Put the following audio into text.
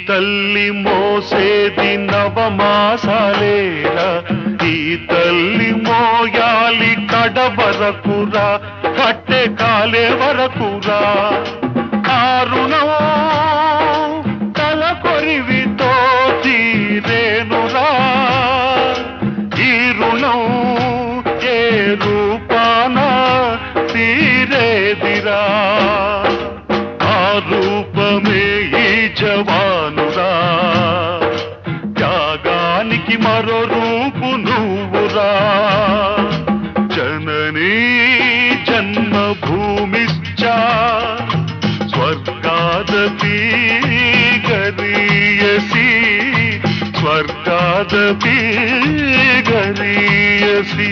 తల్లి మోసేది నవమాసాలేరా ఈ తల్లి మోయాలి కడవరకురా కట్టె కాలే వరకురా ఆ రుణం తల కొరివితో తీరేనురా ఈ రుణం ఏ రూపాన తీరేదిరా ఆ రూపమే ఈ జవానురా త్యాగానికి మరో రూపు నువ్వురా జననీ జన్మభూమిశ్చ స్వర్గాదపి గరీయసి స్వర్గాదపి గరీయసి